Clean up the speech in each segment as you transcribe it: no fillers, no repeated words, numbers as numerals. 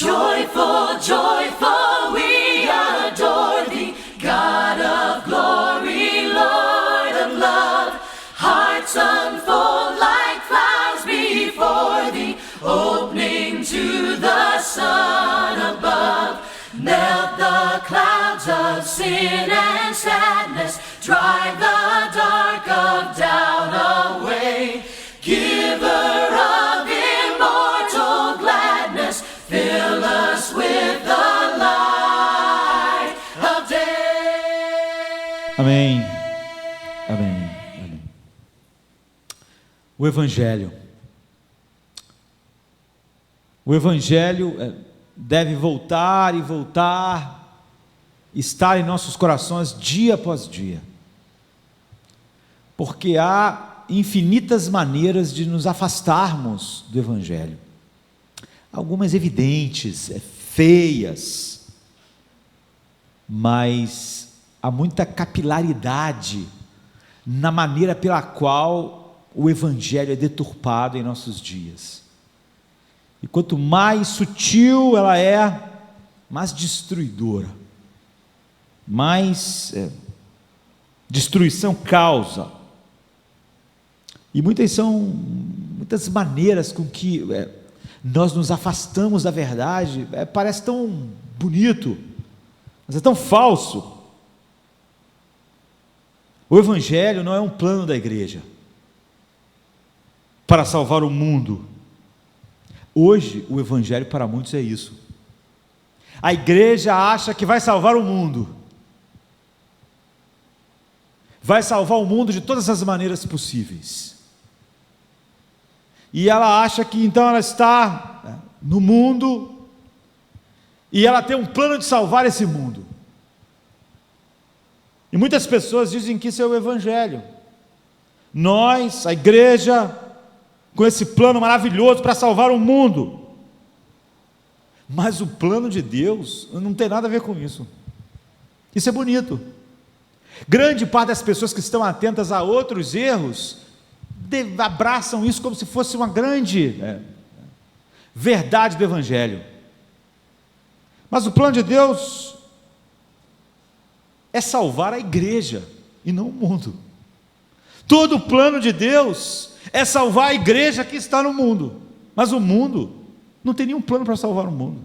Joyful, joyful, we adore thee, God of glory, Lord of love. Hearts unfold like clouds before thee, opening to the sun above. Melt the clouds of sin and sadness, drive the dark of doubt away. Giver of immortal gladness, fill us with the light of day. Amém. Amém. Amém. O Evangelho. O Evangelho deve voltar e voltar, estar em nossos corações dia após dia. Porque há infinitas maneiras de nos afastarmos do Evangelho. Algumas evidentes, feias, mas há muita capilaridade na maneira pela qual o Evangelho é deturpado em nossos dias. E quanto mais sutil ela é, mais destruidora, mais destruição causa. E muitas maneiras com que nós nos afastamos da verdade, parece tão bonito, mas é tão falso. O Evangelho não é um plano da igreja para salvar o mundo. Hoje, o Evangelho para muitos é isso. A igreja acha que vai salvar o mundo. Vai salvar o mundo de todas as maneiras possíveis. E ela acha que então ela está no mundo e ela tem um plano de salvar esse mundo. E muitas pessoas dizem que isso é o Evangelho. Nós, a igreja, com esse plano maravilhoso para salvar o mundo. Mas o plano de Deus não tem nada a ver com isso. Isso é bonito. Grande parte das pessoas que estão atentas a outros erros abraçam isso como se fosse uma grande verdade do Evangelho. Mas o plano de Deus é salvar a igreja e não o mundo. Todo o plano de Deus é salvar a igreja que está no mundo, mas o mundo não tem nenhum plano para salvar o mundo.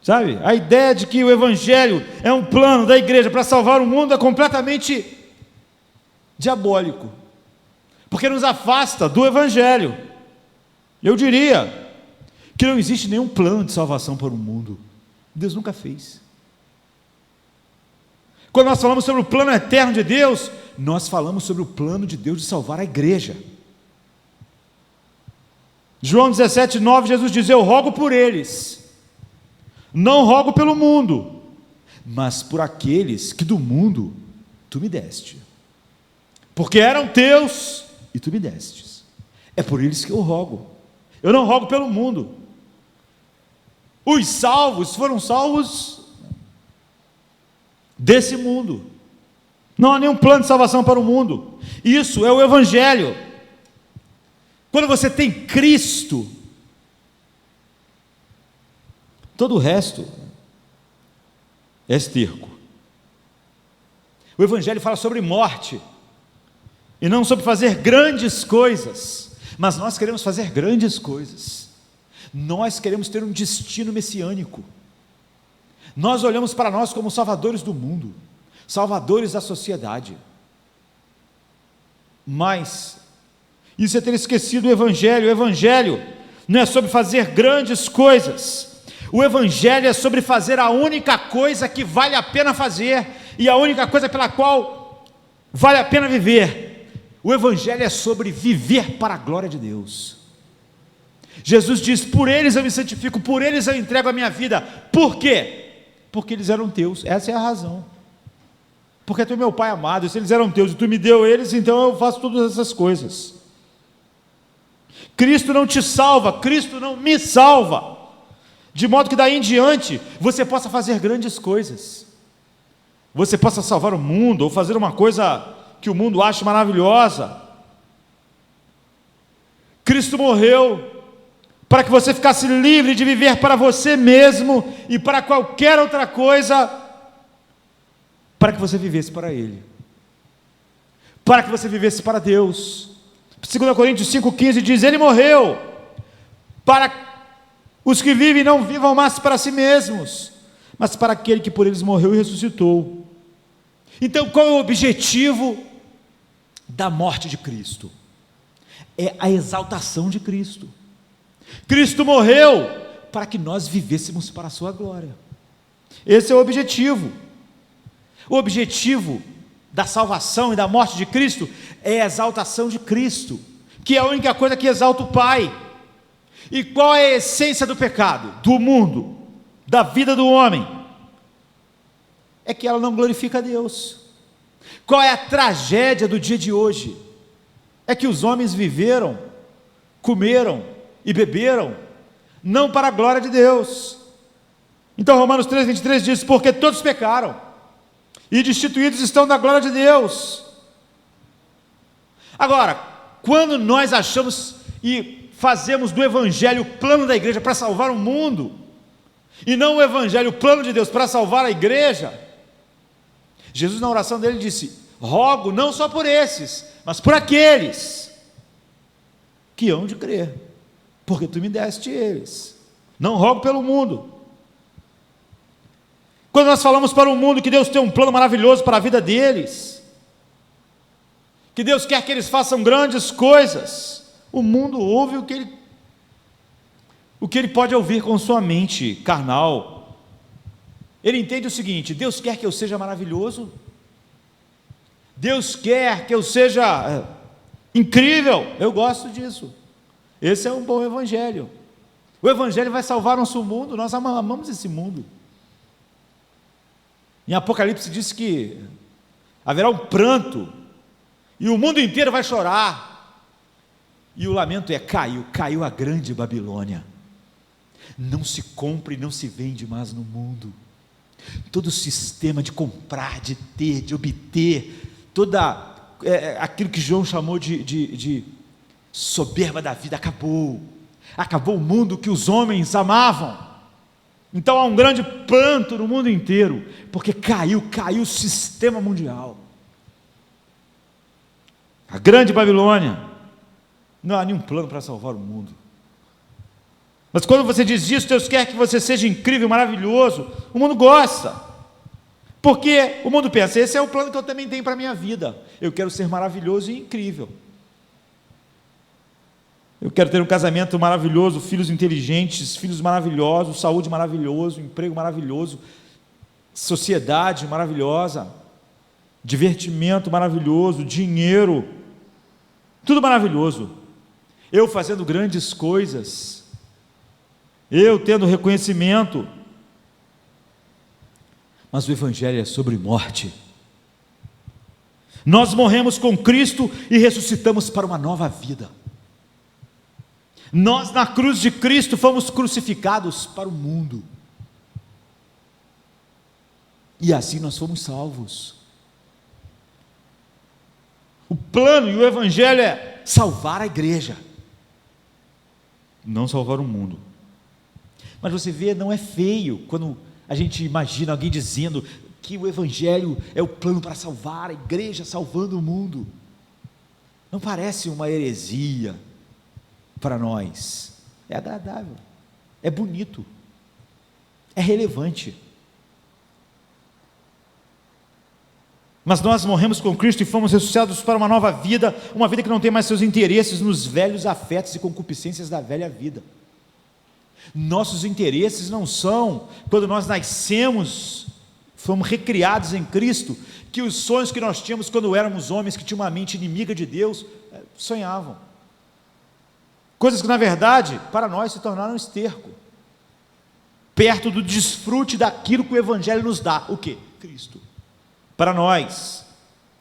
Sabe? A ideia de que o Evangelho é um plano da igreja para salvar o mundo é completamente diabólico, porque nos afasta do Evangelho. Eu diria que não existe nenhum plano de salvação para o mundo. Deus nunca fez. Quando nós falamos sobre o plano eterno de Deus, nós falamos sobre o plano de Deus de salvar a igreja. João 17:9, Jesus diz: eu rogo por eles, não rogo pelo mundo, mas por aqueles que do mundo tu me deste, porque eram teus e tu me destes. É por eles que eu rogo. Eu não rogo pelo mundo. Os salvos foram salvos desse mundo. Não há nenhum plano de salvação para o mundo. Isso é o Evangelho. Quando você tem Cristo, todo o resto é esterco. O Evangelho fala sobre morte, e não sobre fazer grandes coisas, mas nós queremos fazer grandes coisas. Nós queremos ter um destino messiânico. Nós olhamos para nós como salvadores do mundo, salvadores da sociedade. Mas isso é ter esquecido o Evangelho. O Evangelho não é sobre fazer grandes coisas. O Evangelho é sobre fazer a única coisa que vale a pena fazer e a única coisa pela qual vale a pena viver. O Evangelho é sobre viver para a glória de Deus. Jesus diz: por eles eu me santifico, por eles eu entrego a minha vida. Por quê? Porque eles eram teus. Essa é a razão. Porque tu é meu Pai amado, se eles eram teus e tu me deu eles, então eu faço todas essas coisas. Cristo não te salva, Cristo não me salva, de modo que daí em diante você possa fazer grandes coisas, você possa salvar o mundo, ou fazer uma coisa que o mundo acha maravilhosa. Cristo morreu para que você ficasse livre de viver para você mesmo e para qualquer outra coisa, para que você vivesse para Ele, para que você vivesse para Deus. 2 Coríntios 5,15 diz: Ele morreu para os que vivem não vivam mais para si mesmos, mas para aquele que por eles morreu e ressuscitou. Então, qual é o objetivo da morte de Cristo? É a exaltação de Cristo. Cristo morreu para que nós vivêssemos para a sua glória. Esse é o objetivo. O objetivo da salvação e da morte de Cristo é a exaltação de Cristo, que é a única coisa que exalta o Pai. E qual é a essência do pecado, do mundo, da vida do homem? É que ela não glorifica a Deus. Qual é a tragédia do dia de hoje? É que os homens viveram, comeram e beberam, não para a glória de Deus. Então Romanos 3,23 diz: porque todos pecaram, e destituídos estão da glória de Deus. Agora, quando nós achamos e fazemos do Evangelho o plano da igreja para salvar o mundo, e não o Evangelho o plano de Deus para salvar a igreja, Jesus na oração dele disse: rogo não só por esses, mas por aqueles que hão de crer, porque tu me deste eles. Não rogo pelo mundo. Quando nós falamos para o mundo que Deus tem um plano maravilhoso para a vida deles, que Deus quer que eles façam grandes coisas, o mundo ouve o que ele pode ouvir com sua mente carnal. Ele entende o seguinte: Deus quer que eu seja maravilhoso, Deus quer que eu seja incrível. Eu gosto disso. Esse é um bom evangelho. O evangelho vai salvar nosso mundo. Nós amamos esse mundo. Em Apocalipse diz que haverá um pranto e o mundo inteiro vai chorar, e o lamento é: caiu a grande Babilônia. Não se compra e não se vende mais no mundo. Todo o sistema de comprar, de ter, de obter, toda aquilo que João chamou de soberba da vida acabou. Acabou o mundo que os homens amavam. Então há um grande pranto no mundo inteiro, porque caiu o sistema mundial. A grande Babilônia. Não há nenhum plano para salvar o mundo. Mas quando você diz isso, Deus quer que você seja incrível, maravilhoso, o mundo gosta. Porque o mundo pensa: esse é o plano que eu também tenho para a minha vida. Eu quero ser maravilhoso e incrível. Eu quero ter um casamento maravilhoso, filhos inteligentes, filhos maravilhosos, saúde maravilhoso, emprego maravilhoso, sociedade maravilhosa, divertimento maravilhoso, dinheiro, tudo maravilhoso. Eu fazendo grandes coisas, eu tendo reconhecimento. Mas o Evangelho é sobre morte. Nós morremos com Cristo e ressuscitamos para uma nova vida. Nós na cruz de Cristo fomos crucificados para o mundo, e assim nós fomos salvos. O plano e o Evangelho é salvar a igreja, não salvar o mundo. Mas você vê, não é feio quando a gente imagina alguém dizendo que o Evangelho é o plano para salvar a igreja, salvando o mundo. Não parece uma heresia para nós? É agradável, é bonito, é relevante. Mas nós morremos com Cristo e fomos ressuscitados para uma nova vida, uma vida que não tem mais seus interesses nos velhos afetos e concupiscências da velha vida. Nossos interesses não são, quando nós nascemos, fomos recriados em Cristo, que os sonhos que nós tínhamos quando éramos homens que tinham uma mente inimiga de Deus, sonhavam. Coisas que na verdade para nós se tornaram esterco, perto do desfrute daquilo que o Evangelho nos dá. O que? Cristo. Para nós,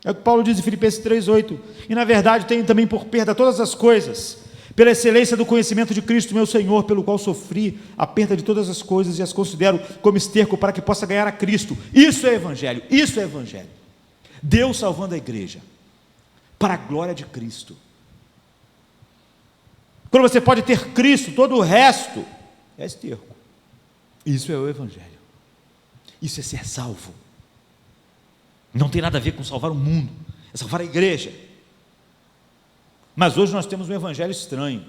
é o que Paulo diz em Filipenses 3,8, e na verdade tenho também por perda todas as coisas, pela excelência do conhecimento de Cristo meu Senhor, pelo qual sofri a perda de todas as coisas e as considero como esterco para que possa ganhar a Cristo. Isso é Evangelho, isso é Evangelho. Deus salvando a igreja, para a glória de Cristo. quando você pode ter Cristo, todo o resto é esterco. Isso é o Evangelho. Isso é ser salvo. Não tem nada a ver com salvar o mundo, é salvar a igreja. Mas hoje nós temos um evangelho estranho.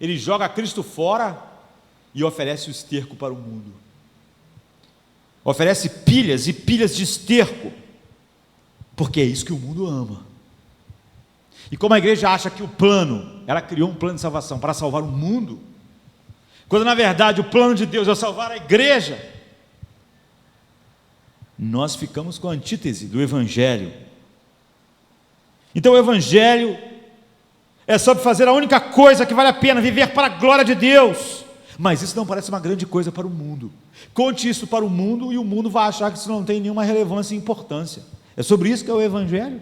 Ele joga Cristo fora e oferece o esterco para o mundo. Oferece pilhas e pilhas de esterco, porque é isso que o mundo ama. E como a igreja acha que o plano, ela criou um plano de salvação para salvar o mundo, quando na verdade o plano de Deus é salvar a igreja, nós ficamos com a antítese do evangelho. Então o evangelho é sobre fazer a única coisa que vale a pena, viver para a glória de Deus. Mas isso não parece uma grande coisa para o mundo. Conte isso para o mundo e o mundo vai achar que isso não tem nenhuma relevância e importância. É sobre isso que é o evangelho.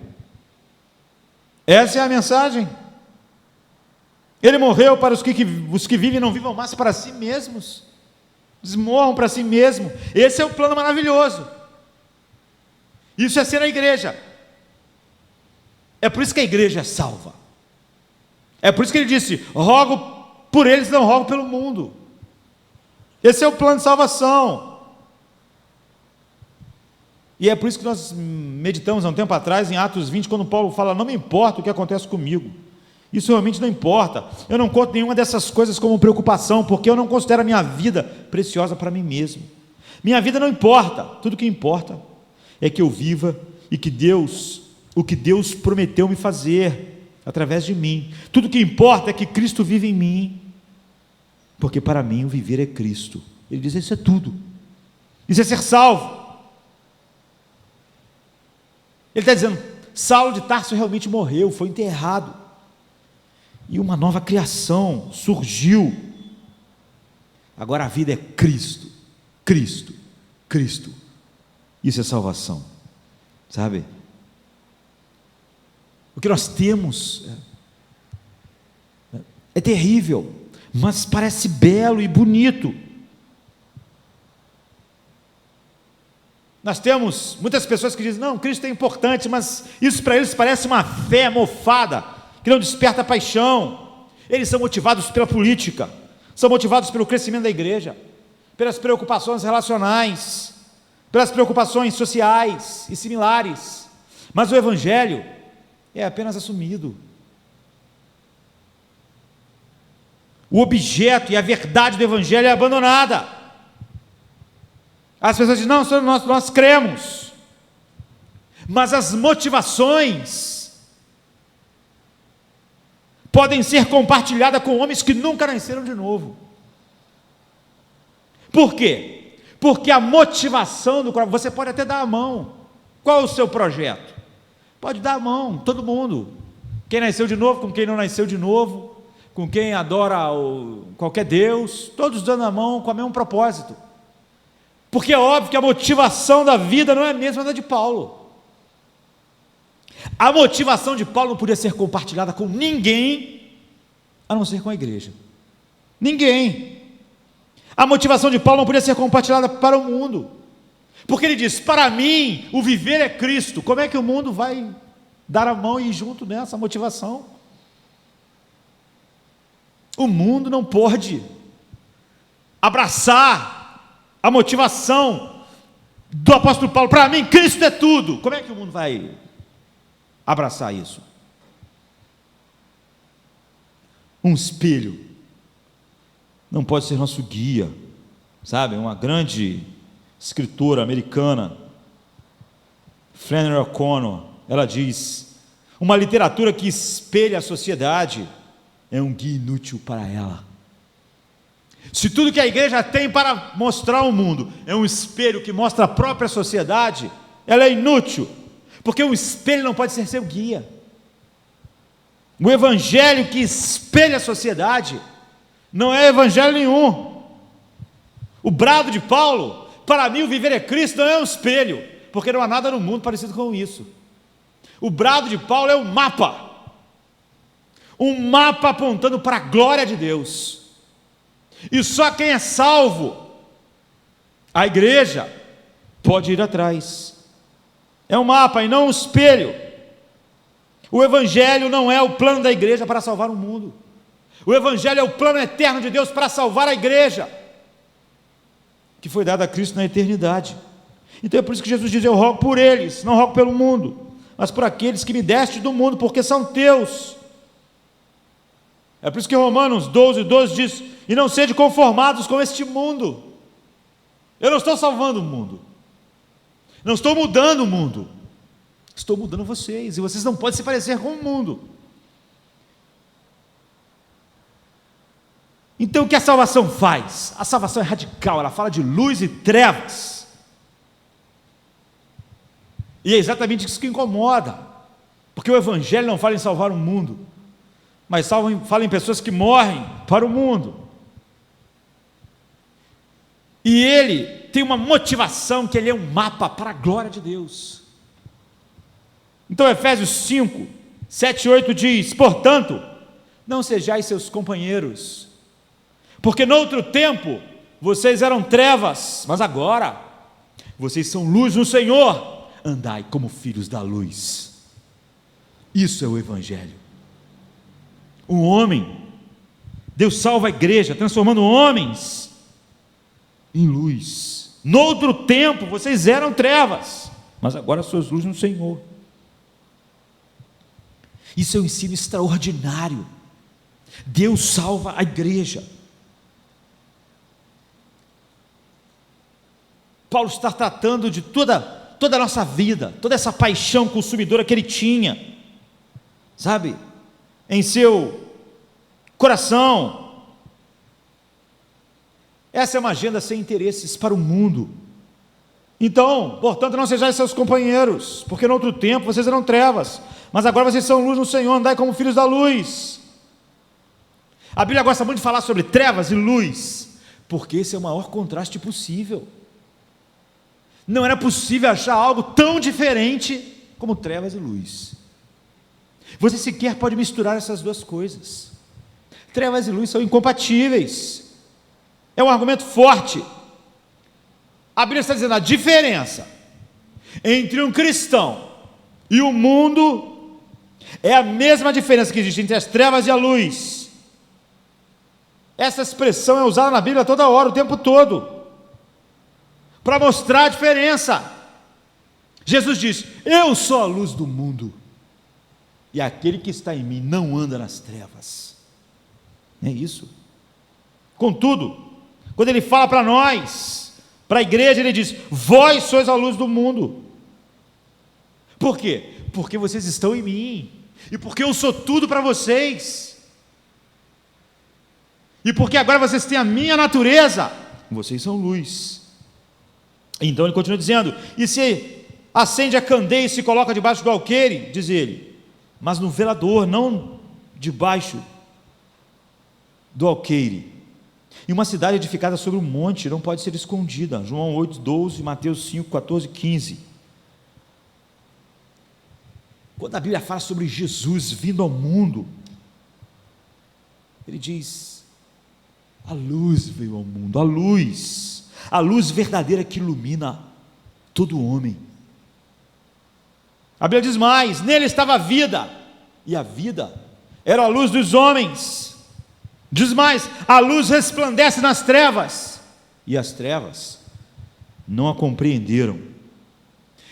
Essa é a mensagem. Ele morreu para os que vivem não vivam mais para si mesmos. Eles morram para si mesmos. Esse é o plano maravilhoso. Isso é ser a igreja. É por isso que a igreja é salva. É por isso que ele disse: rogo por eles, não rogo pelo mundo. Esse é o plano de salvação. E é por isso que nós meditamos há um tempo atrás em Atos 20, quando Paulo fala: não me importa o que acontece comigo. Isso realmente não importa. Eu não conto nenhuma dessas coisas como preocupação, porque eu não considero a minha vida preciosa para mim mesmo. Minha vida não importa. Tudo que importa é que eu viva e que o que Deus prometeu me fazer através de mim. Tudo que importa é que Cristo vive em mim, porque para mim o viver é Cristo. Ele diz: isso é tudo. Isso é ser salvo. Ele está dizendo: Saulo de Tarso realmente morreu, foi enterrado, e uma nova criação surgiu. Agora a vida é Cristo, Cristo, Cristo. Isso é salvação, sabe? O que nós temos é terrível, mas parece belo e bonito. Nós temos muitas pessoas que dizem: não, Cristo é importante, mas isso para eles parece uma fé mofada, que não desperta paixão. Eles são motivados pela política, são motivados pelo crescimento da igreja, pelas preocupações relacionais, pelas preocupações sociais e similares. Mas o evangelho é apenas assumido. O objeto e a verdade do evangelho é abandonada. As pessoas dizem: não, nós cremos, mas as motivações podem ser compartilhadas com homens que nunca nasceram de novo. Por quê? Porque a motivação do coração, você pode até dar a mão. Qual é o seu projeto? Pode dar a mão, todo mundo. Quem nasceu de novo, com quem não nasceu de novo, com quem adora qualquer Deus, todos dando a mão com o mesmo propósito. Porque é óbvio que a motivação da vida não é a mesma da de Paulo. A motivação de Paulo não podia ser compartilhada com ninguém, a não ser com a igreja. Ninguém. A motivação de Paulo não podia ser compartilhada para o mundo, porque ele diz: para mim o viver é Cristo. Como é que o mundo vai dar a mão e ir junto nessa motivação? O mundo não pode abraçar a motivação do apóstolo Paulo: para mim Cristo é tudo. Como é que o mundo vai abraçar isso? Um espelho não pode ser nosso guia, sabe? Uma grande escritora americana, Flannery O'Connor, ela diz: uma literatura que espelha a sociedade é um guia inútil para ela. Se tudo que a igreja tem para mostrar ao mundo é um espelho que mostra a própria sociedade, ela é inútil, porque um espelho não pode ser seu guia. O evangelho que espelha a sociedade não é evangelho nenhum. O brado de Paulo: para mim o viver é Cristo, não é um espelho, porque não há nada no mundo parecido com isso. O brado de Paulo é um mapa apontando para a glória de Deus. E só quem é salvo, a igreja, pode ir atrás. É um mapa e não um espelho. O evangelho não é o plano da igreja para salvar o mundo. O Evangelho é o plano eterno de Deus para salvar a igreja, que foi dada a Cristo na eternidade. Então é por isso que Jesus diz: eu rogo por eles, não rogo pelo mundo, mas por aqueles que me deste do mundo, porque são teus. É por isso que Romanos 12:12 diz: e não sede conformados com este mundo. Eu não estou salvando o mundo, não estou mudando o mundo, estou mudando vocês, e vocês não podem se parecer com o mundo. Então o que a salvação faz? A salvação é radical, ela fala de luz e trevas, e é exatamente isso que incomoda, porque o Evangelho não fala em salvar o mundo, mas fala em pessoas que morrem para o mundo. E ele tem uma motivação, que ele é um mapa para a glória de Deus. Então Efésios 5, 7 e 8 diz: portanto, não sejais seus companheiros, porque noutro tempo vocês eram trevas, mas agora vocês são luz no Senhor, andai como filhos da luz. Isso é o Evangelho. Um homem, Deus salva a igreja, transformando homens em luz. Noutro tempo vocês eram trevas, mas agora sois luz no Senhor. Isso é um ensino extraordinário. Deus salva a igreja. Paulo está tratando de toda a nossa vida, toda essa paixão consumidora que ele tinha, sabe, em seu coração. Essa é uma agenda sem interesses para o mundo. Então, portanto, não sejais seus companheiros, porque no outro tempo vocês eram trevas, mas agora vocês são luz no Senhor, andai como filhos da luz. A Bíblia gosta muito de falar sobre trevas e luz, porque esse é o maior contraste possível. Não era possível achar algo tão diferente como trevas e luz. Você sequer pode misturar essas duas coisas. Trevas e luz são incompatíveis. É um argumento forte. A Bíblia está dizendo a diferença entre um cristão e o mundo é a mesma diferença que existe entre as trevas e a luz. Essa expressão é usada na Bíblia toda hora, o tempo todo, para mostrar a diferença. Jesus diz: eu sou a luz do mundo, e aquele que está em mim não anda nas trevas. É isso. Contudo, quando ele fala para nós, para a igreja, ele diz: vós sois a luz do mundo. Por quê? Porque vocês estão em mim, e porque eu sou tudo para vocês, e porque agora vocês têm a minha natureza, vocês são luz. Então ele continua dizendo: e se acende a candeia e se coloca debaixo do alqueire, diz ele, mas no velador, não debaixo do alqueire. E uma cidade edificada sobre um monte não pode ser escondida. João 8:12, Mateus 5:14, 15. Quando a Bíblia fala sobre Jesus vindo ao mundo, ele diz: a luz veio ao mundo, a luz verdadeira que ilumina todo homem. A Bíblia diz mais: nele estava a vida, e a vida era a luz dos homens. Diz mais: a luz resplandece nas trevas, e as trevas não a compreenderam.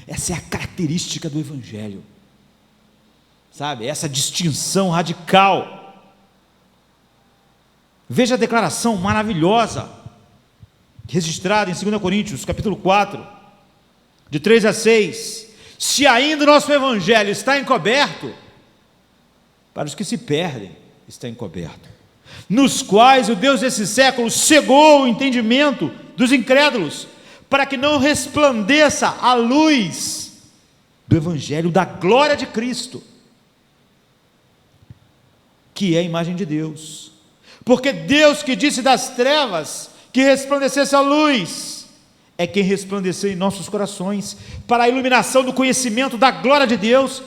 Essa é a característica do Evangelho, sabe, essa distinção radical. Veja a declaração maravilhosa, registrada em 2 Coríntios, capítulo 4, de 3 a 6, se ainda o nosso Evangelho está encoberto, para os que se perdem está encoberto, nos quais o Deus desse século cegou o entendimento dos incrédulos, para que não resplandeça a luz do Evangelho da glória de Cristo, que é a imagem de Deus, porque Deus que disse das trevas que resplandecesse a luz, é quem resplandeceu em nossos corações, para a iluminação do conhecimento da glória de Deus,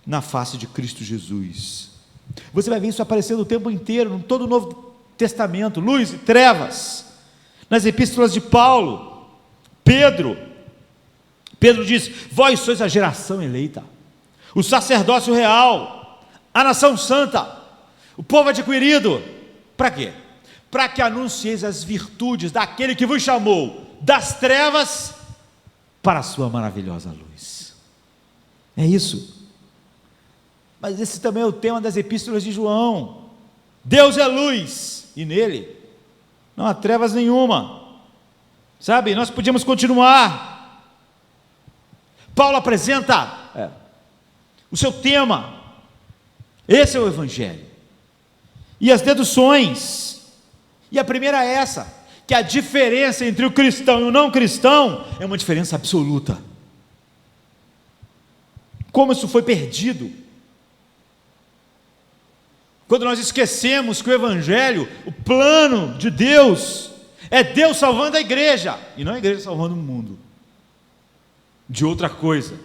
na face de Cristo Jesus. Você vai ver isso aparecendo o tempo inteiro, em todo o Novo Testamento, luz e trevas. Nas epístolas de Paulo, Pedro diz: vós sois a geração eleita, o sacerdócio real, a nação santa, o povo adquirido, para quê? Para que anuncieis as virtudes daquele que vos chamou das trevas para a sua maravilhosa luz. É isso. Mas esse também é o tema das epístolas de João. Deus é luz, e nele não há trevas nenhuma. Sabe, nós podíamos continuar. Paulo apresenta o seu tema. Esse é o Evangelho. E as deduções. E a primeira é essa, que a diferença entre o cristão e o não cristão é uma diferença absoluta. Como isso foi perdido? Quando nós esquecemos que o Evangelho, o plano de Deus, é Deus salvando a igreja, e não a igreja salvando o mundo de outra coisa.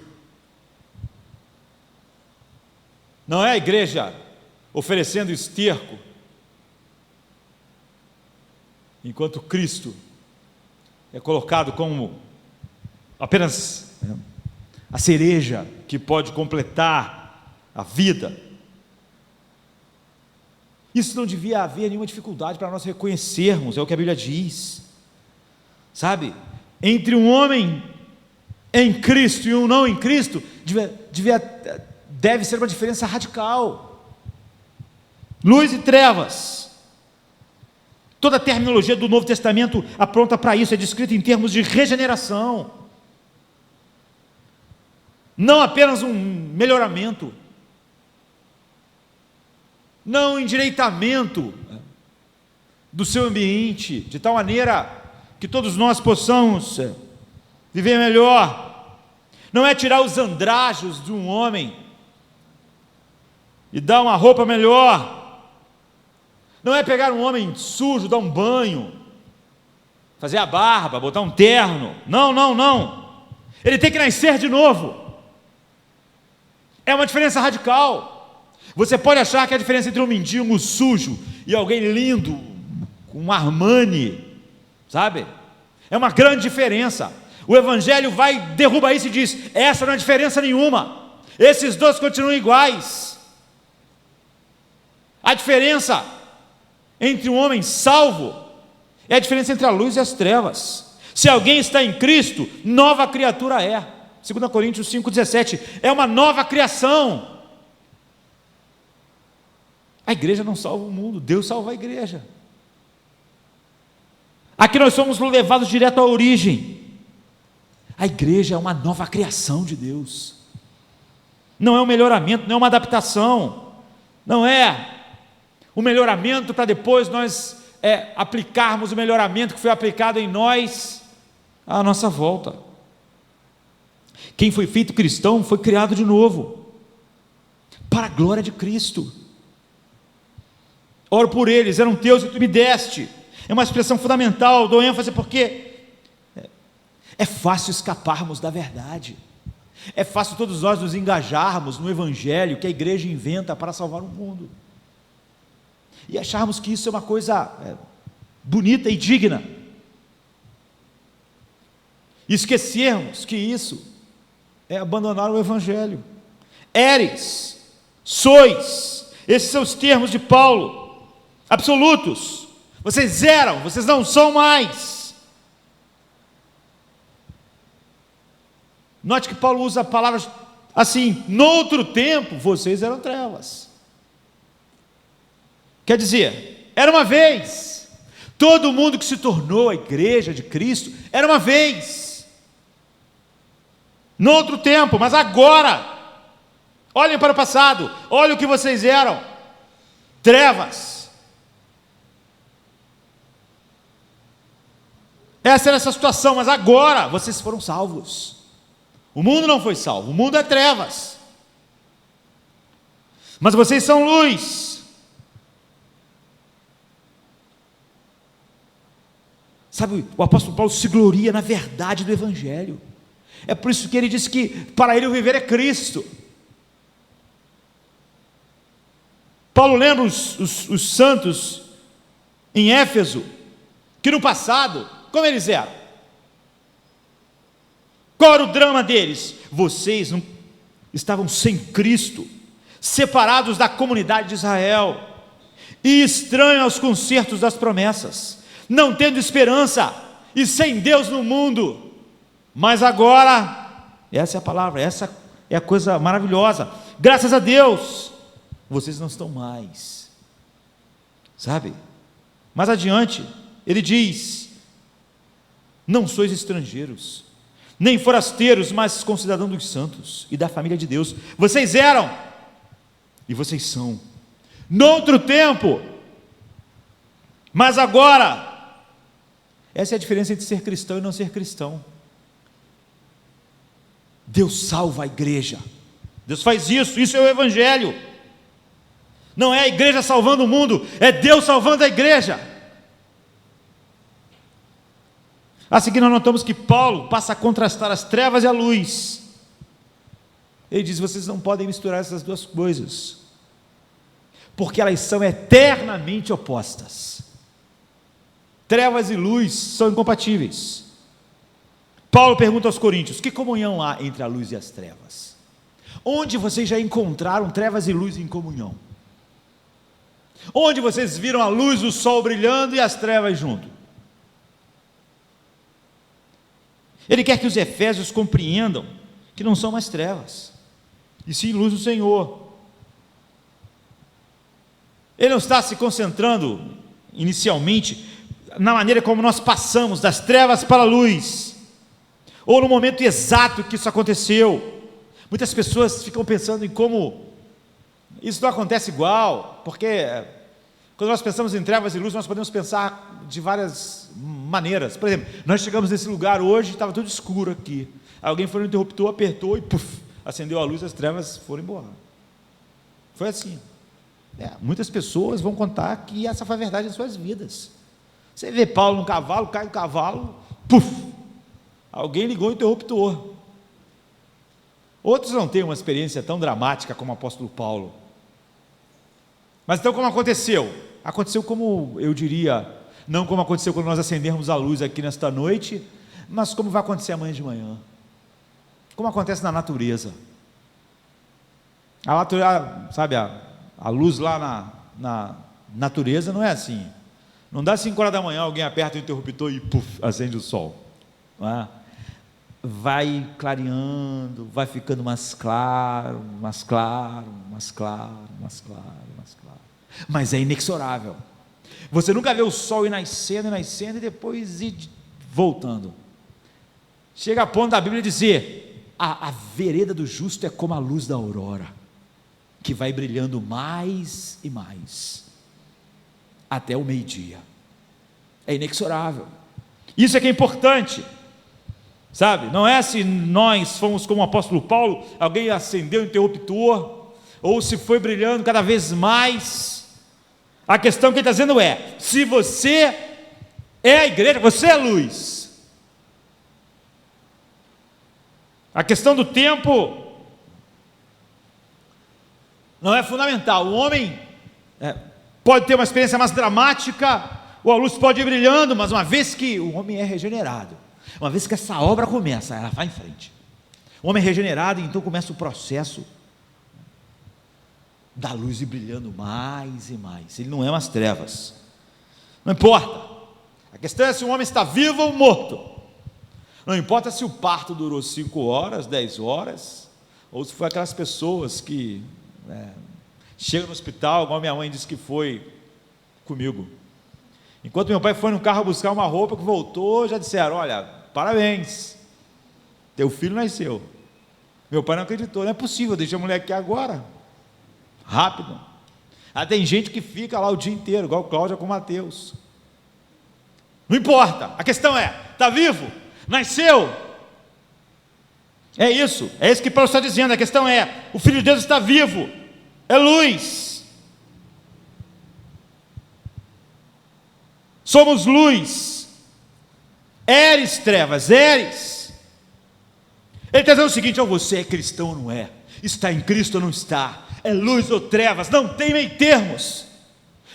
Não é a igreja oferecendo esterco, enquanto Cristo é colocado como apenas a cereja que pode completar a vida. Isso não devia haver nenhuma dificuldade para nós reconhecermos, é o que a Bíblia diz. Sabe, entre um homem em Cristo e um não em Cristo, deve ser uma diferença radical. Luz e trevas. Toda a terminologia do Novo Testamento apronta para isso, é descrita em termos de regeneração. Não apenas um melhoramento, não um endireitamento do seu ambiente, de tal maneira que todos nós possamos viver melhor. Não é tirar os andrajos de um homem e dar uma roupa melhor. Não é pegar um homem sujo, dar um banho, fazer a barba, botar um terno. Não, não, não. Ele tem que nascer de novo. É uma diferença radical. Você pode achar que a diferença entre um mendigo sujo e alguém lindo, com um Armani, sabe? É uma grande diferença. O Evangelho vai, derruba isso e diz: essa não é diferença nenhuma. Esses dois continuam iguais. A diferença entre um homem salvo é a diferença entre a luz e as trevas. Se alguém está em Cristo, nova criatura é. 2 Coríntios 5,17, é uma nova criação. A igreja não salva o mundo, Deus salva a igreja. Aqui nós somos levados direto à origem. A igreja é uma nova criação de Deus. Não é um melhoramento, não é uma adaptação. Não é o melhoramento para depois nós aplicarmos o melhoramento que foi aplicado em nós à nossa volta. Quem foi feito cristão foi criado de novo, para a glória de Cristo. Oro por eles, eram teus e tu me deste. É uma expressão fundamental, dou ênfase porque é fácil escaparmos da verdade. É fácil todos nós nos engajarmos no Evangelho que a igreja inventa para salvar o mundo. E acharmos que isso é uma coisa bonita e digna. E esquecermos que isso é abandonar o Evangelho. Eres, sois, esses são os termos de Paulo, absolutos. Vocês eram, vocês não são mais. Note que Paulo usa palavras assim: noutro tempo vocês eram trevas. Quer dizer, era uma vez. Todo mundo que se tornou a igreja de Cristo era uma vez. No outro tempo, mas agora, olhem para o passado, olhem o que vocês eram: trevas. Essa era essa situação, mas agora vocês foram salvos. O mundo não foi salvo, o mundo é trevas, mas vocês são luz. Sabe, o apóstolo Paulo se gloria na verdade do Evangelho. É por isso que ele disse que para ele o viver é Cristo. Paulo lembra os santos em Éfeso, que no passado, como eles eram? Qual era o drama deles? Vocês estavam sem Cristo, separados da comunidade de Israel. e estranho aos concertos das promessas, não tendo esperança e sem Deus no mundo. Mas agora, essa é a palavra, essa é a coisa maravilhosa, graças a Deus, vocês não estão mais, sabe? Mais adiante, ele diz: não sois estrangeiros, nem forasteiros, mas concidadãos dos santos e da família de Deus. Vocês eram, e vocês são, noutro tempo, mas agora, essa é a diferença entre ser cristão e não ser cristão. Deus salva a igreja, Deus faz isso é o evangelho. Não é a igreja salvando o mundo, é Deus salvando a igreja. A seguir nós notamos que Paulo passa a contrastar as trevas e a luz. Ele diz: vocês não podem misturar essas duas coisas, porque elas são eternamente opostas. Trevas e luz são incompatíveis. Paulo pergunta aos coríntios: que comunhão há entre a luz e as trevas? Onde vocês já encontraram trevas e luz em comunhão? Onde vocês viram a luz do sol brilhando e as trevas junto? Ele quer que os efésios compreendam que não são mais trevas, e sim luz do Senhor. Ele não está se concentrando inicialmente na maneira como nós passamos das trevas para a luz, ou no momento exato que isso aconteceu. Muitas pessoas ficam pensando em como isso não acontece igual, porque quando nós pensamos em trevas e luz, nós podemos pensar de várias maneiras. Por exemplo, nós chegamos nesse lugar hoje, estava tudo escuro aqui, alguém foi no interruptor, apertou e puf, acendeu a luz, as trevas foram embora. Foi assim. Muitas pessoas vão contar que essa foi a verdade em suas vidas. Você vê Paulo no cavalo, cai do cavalo, puf, alguém ligou o interruptor. Outros não têm uma experiência tão dramática como o apóstolo Paulo. Mas então como aconteceu? Aconteceu como eu diria, não como aconteceu quando nós acendermos a luz aqui nesta noite, mas como vai acontecer amanhã de manhã. Como acontece na natureza. A natureza, sabe, a luz lá na natureza não é assim. Não dá 5 horas da manhã, alguém aperta o interruptor e puf, acende o sol. Não é? Vai clareando, vai ficando mais claro, mais claro, mais claro, mais claro, mais claro. Mas é inexorável. Você nunca vê o sol ir nascendo e depois ir voltando. Chega a ponto da Bíblia dizer: a vereda do justo é como a luz da aurora, que vai brilhando mais e mais, até o meio-dia. É inexorável. Isso é que é importante. Sabe, não é se nós fomos como o apóstolo Paulo, alguém acendeu o interruptor, ou se foi brilhando cada vez mais. A questão que ele está dizendo é: se você é a igreja, você é a luz. A questão do tempo não é fundamental. O homem pode ter uma experiência mais dramática, ou a luz pode ir brilhando, mas uma vez que o homem é regenerado, uma vez que essa obra começa, ela vai em frente. O homem é regenerado, então começa o processo da luz ir brilhando mais e mais. Ele não é mais trevas. Não importa. A questão é se o homem está vivo ou morto. Não importa se o parto durou 5 horas, 10 horas, ou se foi aquelas pessoas que chegam no hospital, igual minha mãe disse que foi comigo. Enquanto meu pai foi no carro buscar uma roupa, que voltou, já disseram: olha, parabéns, teu filho nasceu. Meu pai não acreditou: não é possível, deixa a mulher aqui agora, rápido. Tem gente que fica lá o dia inteiro, igual Cláudia com Mateus. Não importa, a questão é: está vivo? Nasceu? É isso que Paulo está dizendo. A questão é: o Filho de Deus está vivo, é luz. Somos luz. Eres trevas, eres. Ele está dizendo o seguinte: você é cristão ou não é? Está em Cristo ou não está? É luz ou trevas? Não tem meio termos.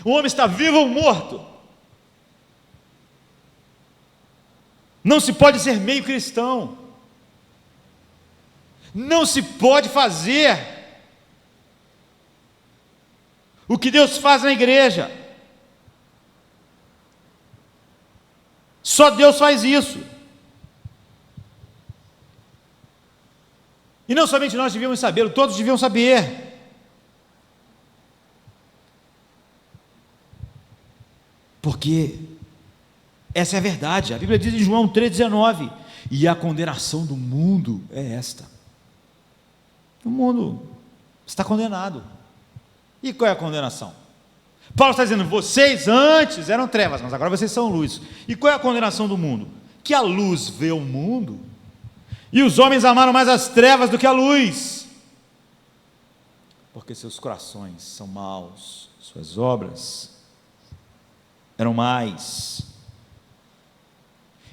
O homem está vivo ou morto. Não se pode ser meio cristão. Não se pode fazer o que Deus faz na igreja. Só Deus faz isso. E não somente nós devíamos saber, todos deviam saber. Porque essa é a verdade. A Bíblia diz em João 3,19: e a condenação do mundo é esta. O mundo está condenado. E qual é a condenação? Paulo está dizendo: vocês antes eram trevas, mas agora vocês são luz. E qual é a condenação do mundo? Que a luz vê o mundo, e os homens amaram mais as trevas do que a luz, porque seus corações são maus, suas obras eram mais.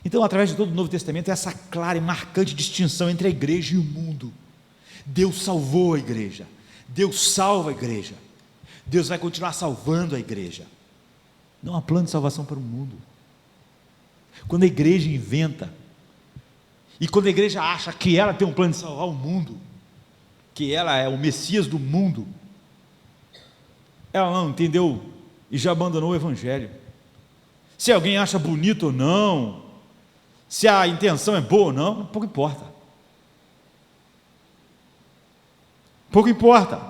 Então, através de todo o Novo Testamento, essa clara e marcante distinção entre a igreja e o mundo. Deus salvou a igreja, Deus salva a igreja, Deus vai continuar salvando a igreja. Não há plano de salvação para o mundo. Quando a igreja inventa, e quando a igreja acha que ela tem um plano de salvar o mundo, que ela é o Messias do mundo, ela não entendeu e já abandonou o Evangelho. Se alguém acha bonito ou não, se a intenção é boa ou não, pouco importa. Pouco importa.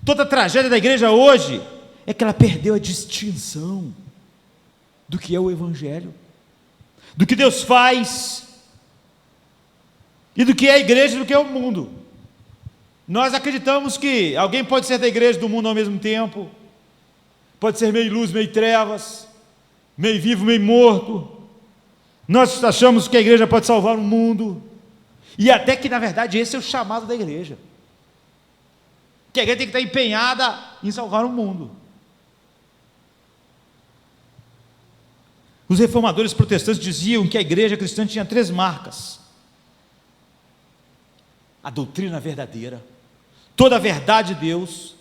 Toda a tragédia da igreja hoje é que ela perdeu a distinção do que é o Evangelho, do que Deus faz, e do que é a igreja e do que é o mundo. Nós acreditamos que alguém pode ser da igreja e do mundo ao mesmo tempo, pode ser meio luz, meio trevas, meio vivo, meio morto. Nós achamos que a igreja pode salvar o mundo, e até que na verdade esse é o chamado da igreja, que a igreja tem que estar empenhada em salvar o mundo. Os reformadores protestantes diziam que a igreja cristã tinha 3 marcas: a doutrina verdadeira, toda a verdade de Deus,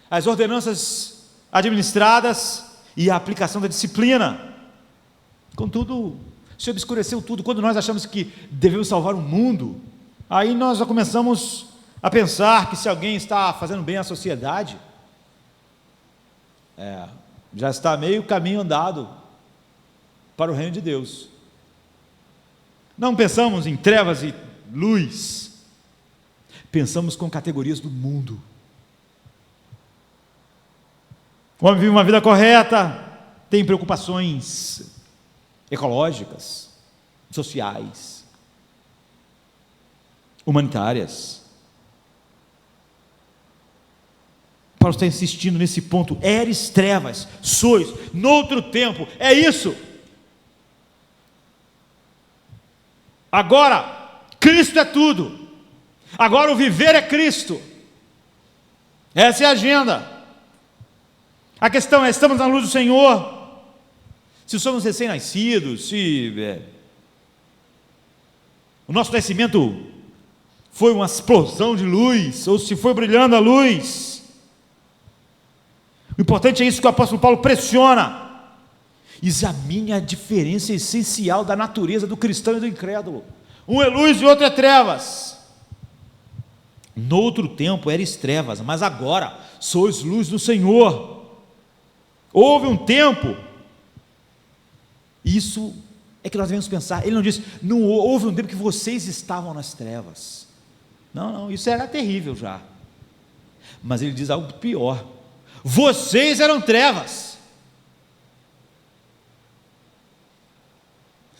as ordenanças administradas e a aplicação da disciplina. Contudo, se obscureceu tudo. Quando nós achamos que devemos salvar o mundo, aí nós já começamos a pensar que se alguém está fazendo bem à sociedade, já está meio caminho andado para o reino de Deus. Não pensamos em trevas e luz, pensamos com categorias do mundo. O homem vive uma vida correta, tem preocupações ecológicas, sociais, humanitárias. Paulo está insistindo nesse ponto: eres trevas, sois, noutro tempo, é isso. Agora, Cristo é tudo. Agora o viver é Cristo. Essa é a agenda. A questão é: estamos na luz do Senhor? Se somos recém-nascidos, se o nosso nascimento foi uma explosão de luz, ou se foi brilhando a luz. O importante é isso que o apóstolo Paulo pressiona: examine a diferença essencial da natureza do cristão e do incrédulo. Um é luz e outro é trevas. Noutro tempo eres trevas, mas agora sois luz do Senhor. Houve um tempo, isso é que nós devemos pensar. Ele não diz: não houve um tempo que vocês estavam nas trevas. Não, isso era terrível já. Mas ele diz algo pior: vocês eram trevas.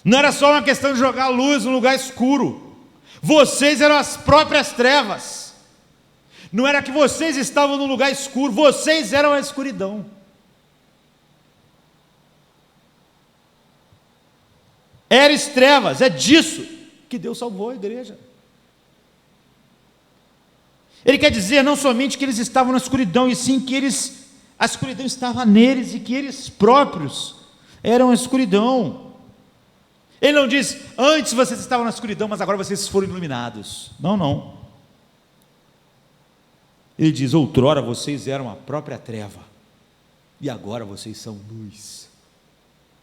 Não era só uma questão de jogar luz no lugar escuro. Vocês eram as próprias trevas. Não era que vocês estavam no lugar escuro, vocês eram a escuridão. Eres trevas, é disso que Deus salvou a igreja. Ele quer dizer não somente que eles estavam na escuridão, e sim que a escuridão estava neles, e que eles próprios eram a escuridão. Ele não diz: antes vocês estavam na escuridão, mas agora vocês foram iluminados. Não. Ele diz: outrora vocês eram a própria treva, e agora vocês são luz.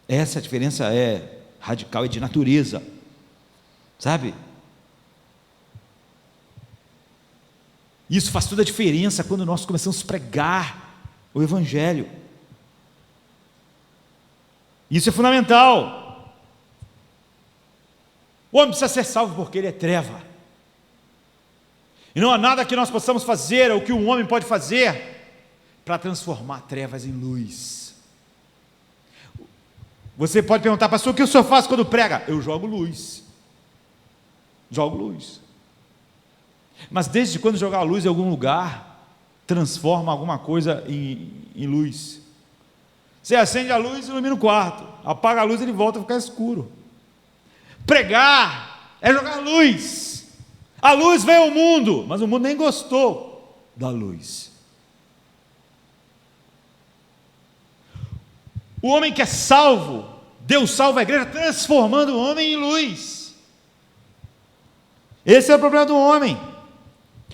Essa diferença é radical e de natureza, sabe? Isso faz toda a diferença quando nós começamos a pregar o Evangelho. Isso é fundamental. O homem precisa ser salvo porque ele é treva. E não há nada que nós possamos fazer, ou que um homem pode fazer, para transformar trevas em luz. Você pode perguntar, pastor, o que o senhor faz quando prega? Eu jogo luz. Jogo luz. Mas desde quando jogar luz em algum lugar, transforma alguma coisa em luz. Você acende a luz e ilumina o quarto. Apaga a luz e ele volta a ficar escuro. Pregar é jogar luz. A luz veio ao mundo, mas o mundo nem gostou da luz. O homem que é salvo, Deus salva a igreja, transformando o homem em luz. Esse é o problema do homem.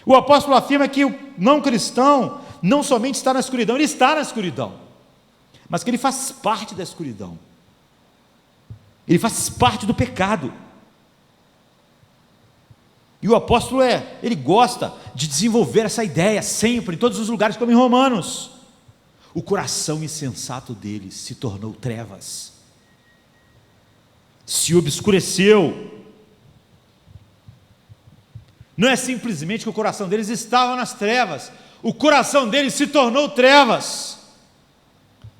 O apóstolo afirma que o não cristão não somente está na escuridão, ele está na escuridão, mas que ele faz parte da escuridão. Ele faz parte do pecado. E o apóstolo ele gosta de desenvolver essa ideia sempre, em todos os lugares, como em Romanos. O coração insensato deles se tornou trevas, se obscureceu. Não é simplesmente que o coração deles estava nas trevas, o coração deles se tornou trevas.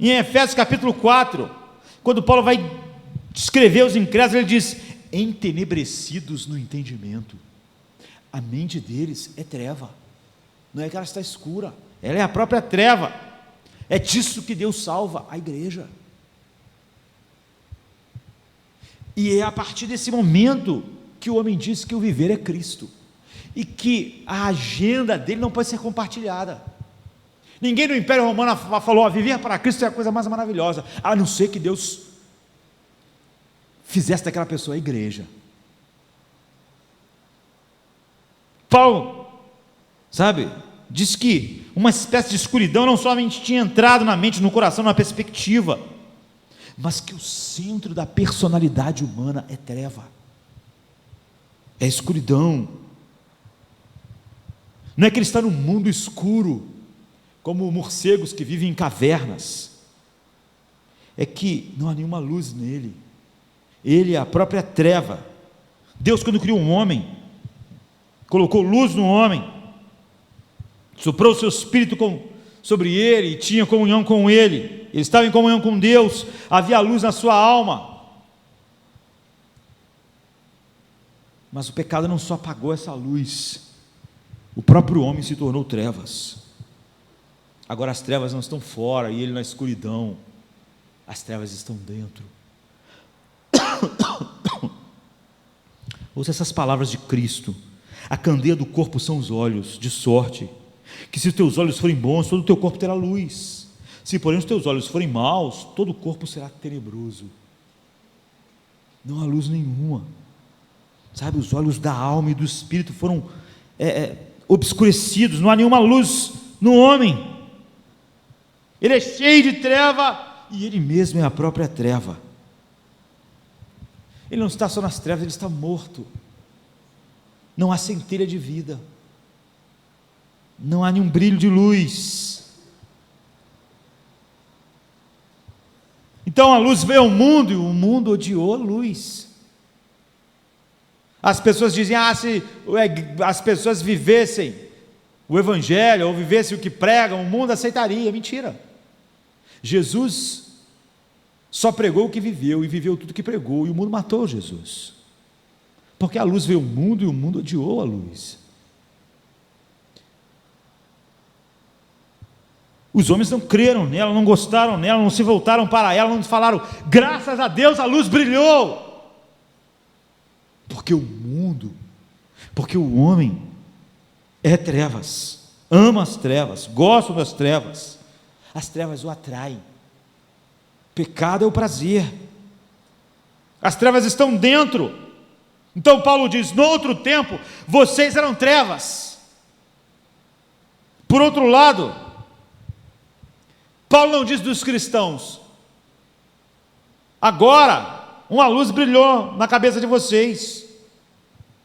Em Efésios capítulo 4, quando Paulo vai descrever os incrédulos, ele diz: entenebrecidos no entendimento. A mente deles é treva, não é que ela está escura, ela é a própria treva. É disso que Deus salva a igreja. E é a partir desse momento que o homem diz que o viver é Cristo, e que a agenda dele não pode ser compartilhada. Ninguém no Império Romano falou: viver para Cristo é a coisa mais maravilhosa, a não ser que Deus fizesse daquela pessoa a igreja. Paulo, diz que uma espécie de escuridão não somente tinha entrado na mente, no coração, numa perspectiva, mas que o centro da personalidade humana é treva, é escuridão. Não é que ele está num mundo escuro, como morcegos que vivem em cavernas, é que não há nenhuma luz nele, ele é a própria treva. Deus, quando criou um homem, colocou luz no homem, soprou o seu espírito sobre ele, e tinha comunhão com ele, ele estava em comunhão com Deus, havia luz na sua alma. Mas o pecado não só apagou essa luz, o próprio homem se tornou trevas. Agora as trevas não estão fora e ele na escuridão, as trevas estão dentro. Ouça essas palavras de Cristo: a candeia do corpo são os olhos, de sorte que se os teus olhos forem bons, todo o teu corpo terá luz, se porém os teus olhos forem maus, todo o corpo será tenebroso. Não há luz nenhuma, os olhos da alma e do espírito foram obscurecidos, não há nenhuma luz no homem, ele é cheio de treva, e ele mesmo é a própria treva. Ele não está só nas trevas, ele está morto, não há centelha de vida, não há nenhum brilho de luz. Então a luz veio ao mundo e o mundo odiou a luz. As pessoas dizem: se as pessoas vivessem o Evangelho, ou vivessem o que pregam, o mundo aceitaria. Mentira. Jesus só pregou o que viveu, e viveu tudo o que pregou, e o mundo matou Jesus, porque a luz veio ao mundo e o mundo odiou a luz. Os homens não creram nela, não gostaram nela, não se voltaram para ela, não falaram: graças a Deus a luz brilhou, porque o homem é trevas, ama as trevas, gosta das trevas, as trevas o atraem, pecado é o prazer, as trevas estão dentro. Então Paulo diz: no outro tempo vocês eram trevas. Por outro lado, Paulo não diz dos cristãos: agora uma luz brilhou na cabeça de vocês,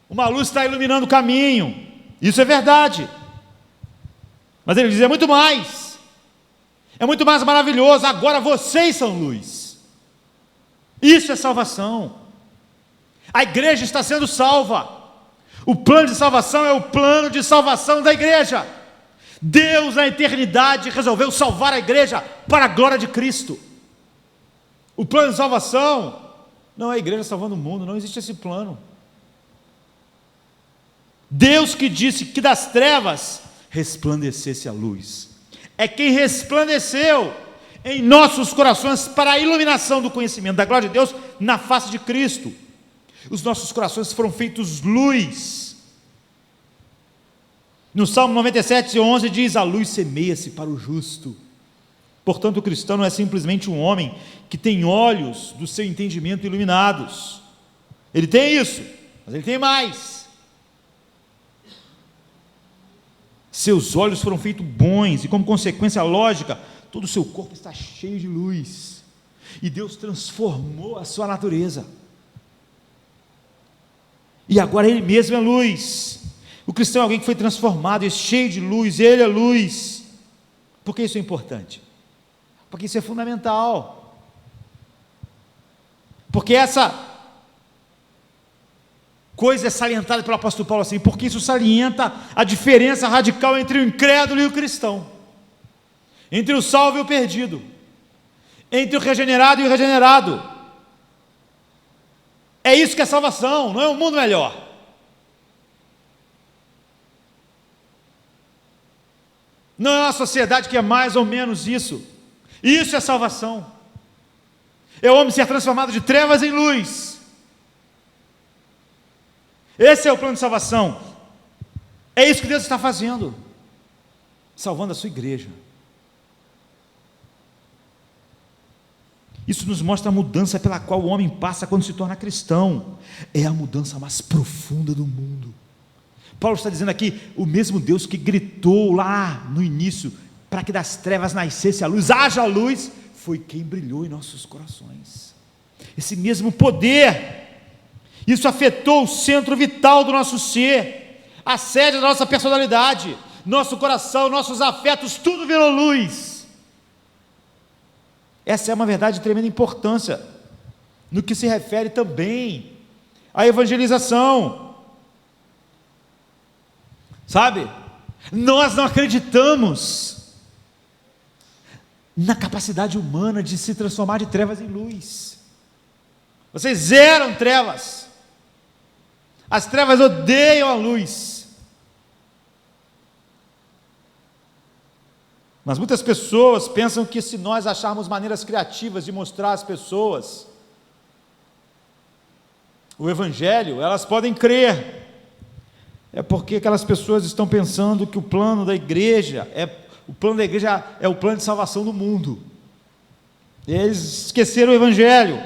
uma luz está iluminando o caminho. Isso é verdade, mas ele diz: é muito mais. É muito mais maravilhoso. Agora vocês são luz. Isso é salvação. A igreja está sendo salva. O plano de salvação é o plano de salvação da igreja. Deus, na eternidade, resolveu salvar a igreja para a glória de Cristo. O plano de salvação não é a igreja salvando o mundo, não existe esse plano. Deus que disse que das trevas resplandecesse a luz, é quem resplandeceu em nossos corações para a iluminação do conhecimento da glória de Deus na face de Cristo. Os nossos corações foram feitos luz. No Salmo 97:11 diz: a luz semeia-se para o justo. Portanto, o cristão não é simplesmente um homem que tem olhos do seu entendimento iluminados. Ele tem isso, mas ele tem mais. Seus olhos foram feitos bons, e como consequência lógica, todo o seu corpo está cheio de luz. E Deus transformou a sua natureza. E agora Ele mesmo é luz. O cristão é alguém que foi transformado, é cheio de luz, Ele é luz. Por que isso é importante? Porque isso é fundamental. Porque essa coisa é salientada pelo apóstolo Paulo assim, porque isso salienta a diferença radical entre o incrédulo e o cristão, entre o salvo e o perdido, entre o regenerado e o regenerado. É isso que é salvação, não é um mundo melhor. Não é uma sociedade que é mais ou menos isso. Isso é salvação. É o homem ser transformado de trevas em luz. Esse é o plano de salvação. É isso que Deus está fazendo, salvando a sua igreja. Isso nos mostra a mudança pela qual o homem passa quando se torna cristão. É a mudança mais profunda do mundo. Paulo está dizendo aqui, o mesmo Deus que gritou lá no início, para que das trevas nascesse a luz, haja luz, foi quem brilhou em nossos corações. Esse mesmo poder, isso afetou o centro vital do nosso ser, a sede da nossa personalidade, nosso coração, nossos afetos, tudo virou luz. Essa é uma verdade de tremenda importância, no que se refere também à evangelização. Sabe, nós não acreditamos na capacidade humana de se transformar de trevas em luz. Vocês eram trevas, as trevas odeiam a luz, mas muitas pessoas pensam que se nós acharmos maneiras criativas de mostrar às pessoas o Evangelho, elas podem crer. É porque aquelas pessoas estão pensando que o plano da igreja é o plano de salvação do mundo. Eles esqueceram o Evangelho.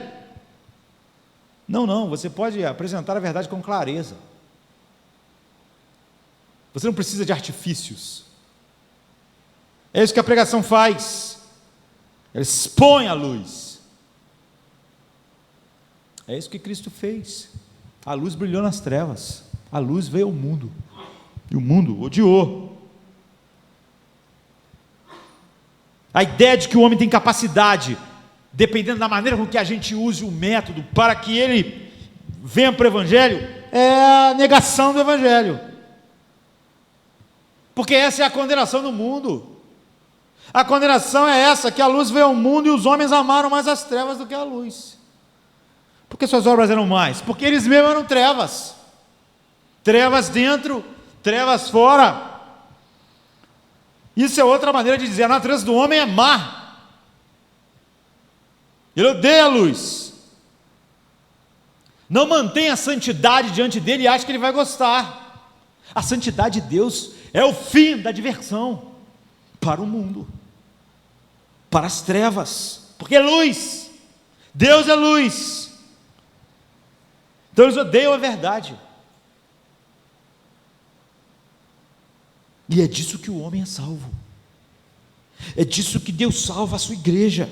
Não, você pode apresentar a verdade com clareza. Você não precisa de artifícios. É isso que a pregação faz. Ela expõe a luz. É isso que Cristo fez. A luz brilhou nas trevas. A luz veio ao mundo, e o mundo odiou. A ideia de que o homem tem capacidade, dependendo da maneira com que a gente use o método para que ele venha para o Evangelho, é a negação do Evangelho, porque essa é a condenação do mundo. A condenação é essa, que a luz veio ao mundo e os homens amaram mais as trevas do que a luz. Por que suas obras eram mais? Porque eles mesmos eram trevas. Trevas dentro, trevas fora. Isso é outra maneira de dizer, a natureza do homem é má. Ele odeia a luz. Não mantém a santidade diante dele e acha que ele vai gostar. A santidade de Deus é o fim da diversão para o mundo, para as trevas, porque é luz. Deus é luz. Então eles odeiam a verdade. E é disso que o homem é salvo. É disso que Deus salva a sua igreja.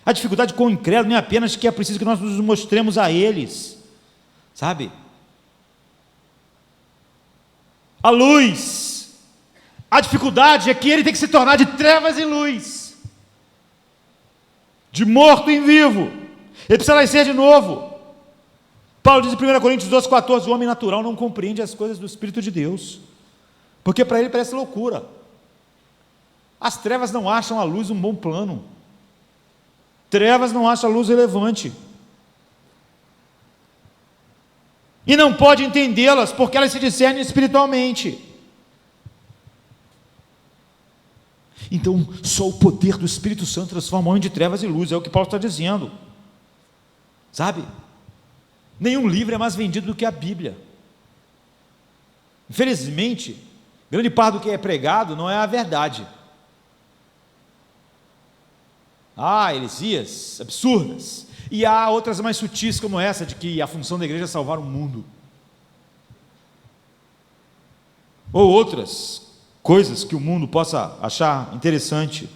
A dificuldade com o incrédulo não é apenas que é preciso que nós nos mostremos a eles, A dificuldade é que ele tem que se tornar de trevas em luz, de morto em vivo. Ele precisa nascer de novo. Paulo diz em 1 Coríntios 12,14: o homem natural não compreende as coisas do Espírito de Deus, porque para ele parece loucura. As trevas não acham a luz um bom plano. Trevas não acham a luz relevante. E não pode entendê-las, porque elas se discernem espiritualmente. Então, só o poder do Espírito Santo transforma o homem de trevas em luz, é o que Paulo está dizendo. Sabe? Nenhum livro é mais vendido do que a Bíblia. Infelizmente, grande parte do que é pregado não é a verdade. Há heresias absurdas, e há outras mais sutis como essa, de que a função da igreja é salvar o mundo. Ou outras coisas que o mundo possa achar interessante.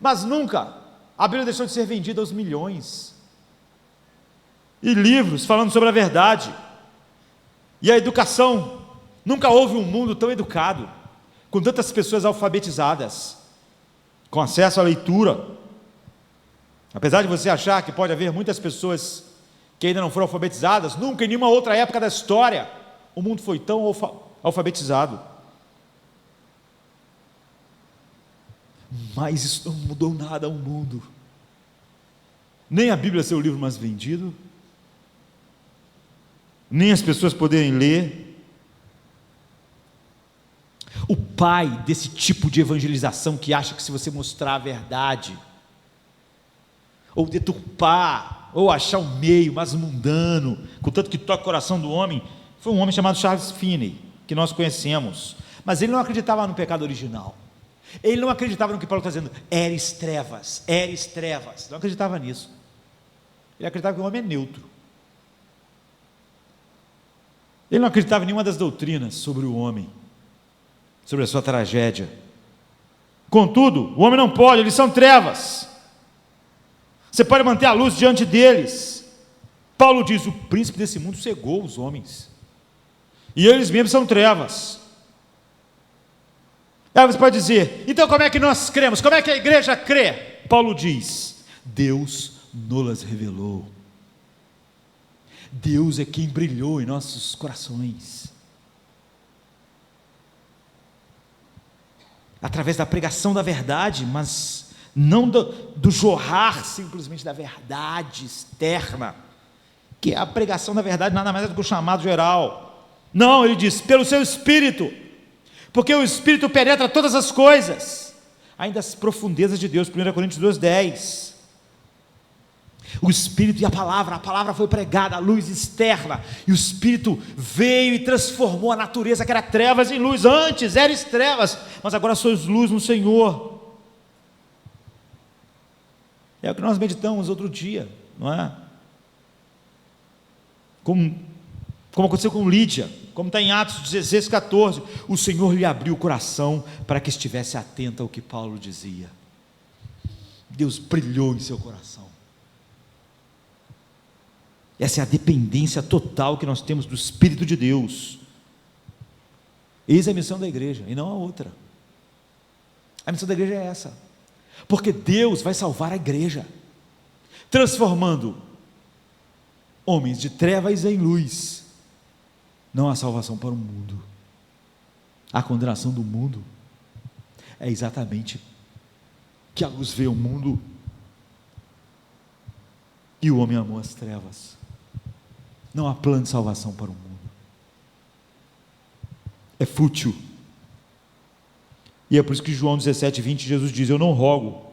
Mas nunca a Bíblia deixou de ser vendida aos milhões. E livros falando sobre a verdade. E a educação. Nunca houve um mundo tão educado, com tantas pessoas alfabetizadas, com acesso à leitura. Apesar de você achar que pode haver muitas pessoas que ainda não foram alfabetizadas, nunca em nenhuma outra época da história o mundo foi tão alfabetizado. Mas isso não mudou nada ao mundo. Nem a Bíblia ser o livro mais vendido, nem as pessoas poderem ler. O pai desse tipo de evangelização que acha que se você mostrar a verdade, ou deturpar, ou achar um meio mais mundano, contanto que toca o coração do homem, foi um homem chamado Charles Finney, que nós conhecemos. Mas ele não acreditava no pecado original. Ele não acreditava no que Paulo está dizendo, eres trevas, não acreditava nisso. Ele acreditava que o homem é neutro. Ele não acreditava em nenhuma das doutrinas sobre o homem, sobre a sua tragédia. Contudo, o homem não pode, eles são trevas. Você pode manter a luz diante deles. Paulo diz, o príncipe desse mundo cegou os homens, e eles mesmos são trevas. Aí você pode dizer, então como é que nós cremos? Como é que a igreja crê? Paulo diz, Deus nos revelou. Deus é quem brilhou em nossos corações, através da pregação da verdade, mas não do jorrar simplesmente da verdade externa, que é a pregação da verdade, nada mais é do que o chamado geral. Não, ele diz, pelo seu Espírito, porque o Espírito penetra todas as coisas, ainda as profundezas de Deus. 1 Coríntios 2,10. O Espírito e a palavra foi pregada, a luz externa, e o Espírito veio e transformou a natureza que era trevas em luz. Antes eres trevas, mas agora sois luz no Senhor. É o que nós meditamos outro dia, não é? Como aconteceu com Lídia, como está em Atos 16,14, o Senhor lhe abriu o coração para que estivesse atenta ao que Paulo dizia. Deus brilhou em seu coração. Essa é a dependência total que nós temos do Espírito de Deus. Eis a missão da igreja, e não a outra. A missão da igreja é essa, porque Deus vai salvar a igreja, transformando homens de trevas em luz. Não há salvação para o mundo. A condenação do mundo é exatamente que a luz veio ao mundo e o homem amou as trevas. Não há plano de salvação para o mundo. É fútil. E é por isso que João 17,20, Jesus diz, eu não rogo,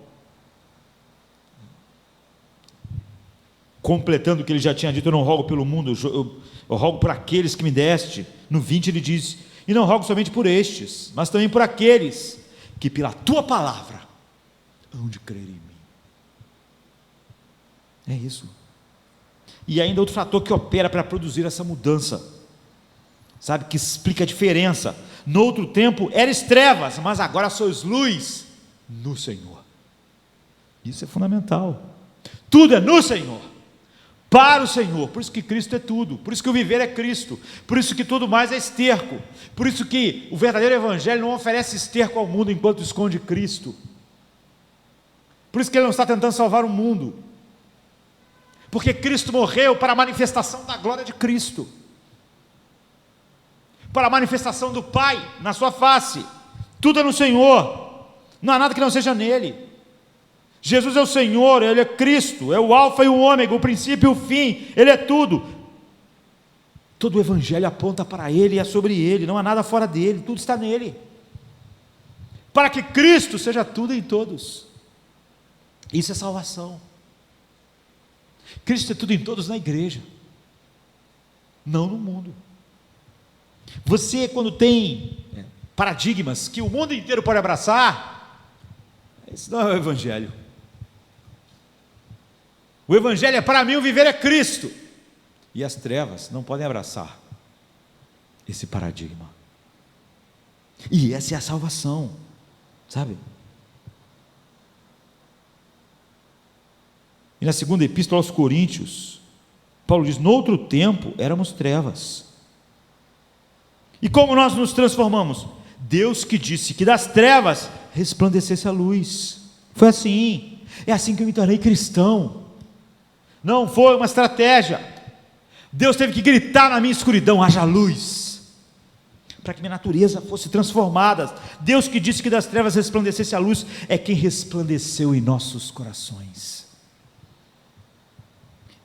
completando o que ele já tinha dito, eu não rogo pelo mundo, eu rogo por aqueles que me deste. No 20 ele diz, e não rogo somente por estes, mas também por aqueles que pela tua palavra hão de crer em mim. É isso. E ainda outro fator que opera para produzir essa mudança, sabe, que explica a diferença. No outro tempo eres trevas, mas agora sois luz no Senhor. Isso é fundamental. Tudo é no Senhor. para o Senhor. Por isso que Cristo é tudo, por isso que o viver é Cristo, por isso que tudo mais é esterco, por isso que o verdadeiro evangelho não oferece esterco ao mundo enquanto esconde Cristo, por isso que ele não está tentando salvar o mundo, porque Cristo morreu para a manifestação da glória de Cristo, para a manifestação do Pai na sua face. Tudo é no Senhor, não há nada que não seja nele. Jesus é o Senhor, Ele é Cristo, é o alfa e o ômega, o princípio e o fim, Ele é tudo. Todo o evangelho aponta para Ele e é sobre Ele, não há nada fora dele, tudo está nele, para que Cristo seja tudo em todos. Isso é salvação. Cristo é tudo em todos na igreja, não no mundo. Você, quando tem paradigmas que o mundo inteiro pode abraçar, isso não é o evangelho. O evangelho é para mim, o viver é Cristo, e as trevas não podem abraçar esse paradigma, e essa é a salvação, sabe? E na segunda epístola aos Coríntios, Paulo diz: no outro tempo éramos trevas, e como nós nos transformamos? Deus que disse que das trevas resplandecesse a luz. Foi assim, é assim que eu me tornei cristão. Não foi uma estratégia. Deus teve que gritar na minha escuridão: haja luz, para que minha natureza fosse transformada. Deus que disse que das trevas resplandecesse a luz, é quem resplandeceu em nossos corações.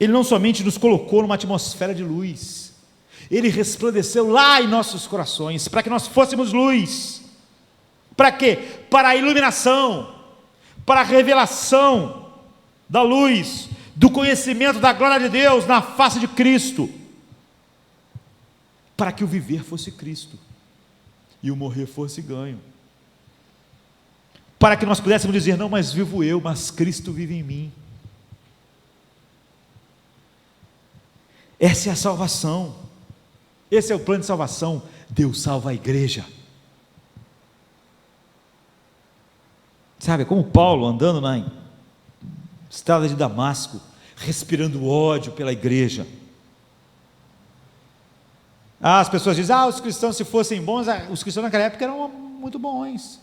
Ele não somente nos colocou numa atmosfera de luz, Ele resplandeceu lá em nossos corações, para que nós fôssemos luz. Para quê? Para a iluminação, para a revelação da luz, do conhecimento da glória de Deus na face de Cristo, para que o viver fosse Cristo e o morrer fosse ganho, para que nós pudéssemos dizer: não mais vivo eu, mas Cristo vive em mim. Essa é a salvação, esse é o plano de salvação. Deus salva a igreja, sabe, como Paulo andando na estrada de Damasco, respirando ódio pela igreja. As pessoas dizem: os cristãos, se fossem bons, os cristãos naquela época eram muito bons,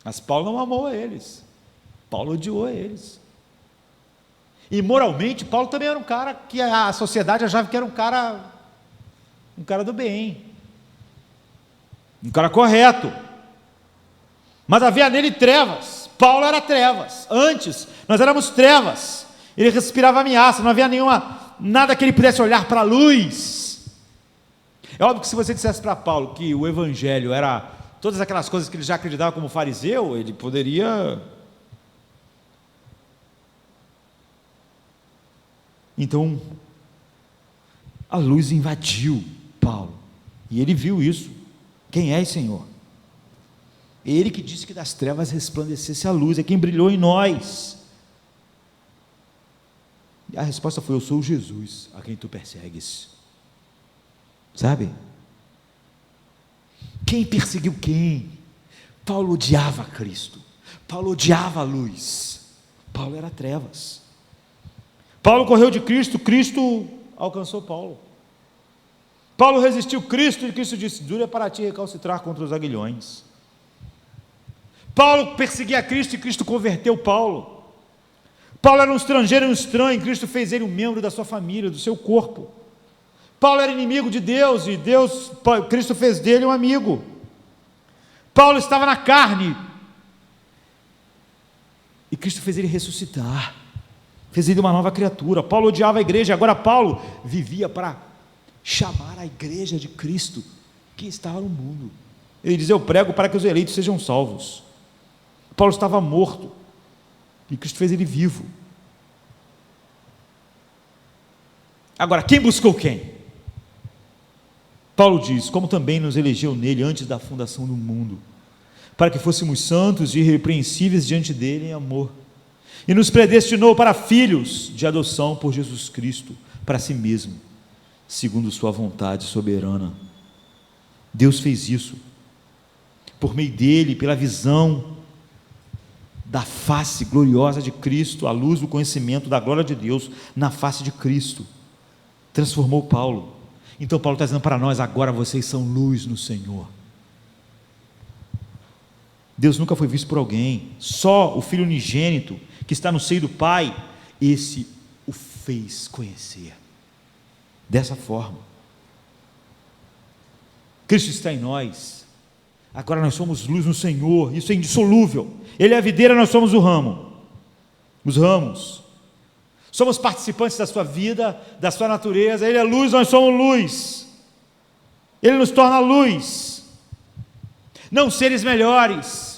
mas Paulo não amou eles, Paulo odiou eles, e moralmente Paulo também era um cara que a sociedade achava que era um cara do bem, um cara correto, mas havia nele trevas. Paulo era trevas, antes nós éramos trevas, ele respirava ameaça, não havia nada que ele pudesse olhar para a luz. É óbvio que se você dissesse para Paulo que o evangelho era todas aquelas coisas que ele já acreditava como fariseu, ele poderia... Então, a luz invadiu Paulo, e ele viu isso. Quem é esse Senhor? Ele que disse que das trevas resplandecesse a luz, é quem brilhou em nós. E a resposta foi: eu sou Jesus, a quem tu persegues. Sabe? Quem perseguiu quem? Paulo odiava Cristo, Paulo odiava a luz, Paulo era trevas. Paulo correu de Cristo, Cristo alcançou Paulo. Paulo resistiu Cristo, e Cristo disse: duro é para ti recalcitrar contra os aguilhões. Paulo perseguia Cristo, e Cristo converteu Paulo. Paulo era um estrangeiro, um estranho, e Cristo fez ele um membro da sua família, do seu corpo. Paulo era inimigo de Deus, e Cristo fez dele um amigo. Paulo estava na carne, e Cristo fez ele ressuscitar, fez ele uma nova criatura. Paulo odiava a igreja, agora Paulo vivia para chamar a igreja de Cristo, que estava no mundo. Ele diz: eu prego para que os eleitos sejam salvos. Paulo estava morto, e Cristo fez ele vivo. Agora, quem buscou quem? Paulo diz: como também nos elegeu nele antes da fundação do mundo, para que fôssemos santos e irrepreensíveis diante dele em amor, e nos predestinou para filhos de adoção por Jesus Cristo, para si mesmo, segundo sua vontade soberana. Deus fez isso, por meio dele, pela visão da face gloriosa de Cristo, à luz do conhecimento da glória de Deus na face de Cristo. Transformou Paulo. Então Paulo está dizendo para nós: agora vocês são luz no Senhor. Deus nunca foi visto por alguém, só o Filho unigênito que está no seio do Pai, esse o fez conhecer. Dessa forma, Cristo está em nós, agora nós somos luz no Senhor, isso é indissolúvel. Ele é a videira, nós somos o ramo, os ramos. Somos participantes da sua vida, da sua natureza. Ele é luz, nós somos luz. Ele nos torna luz, não seres melhores.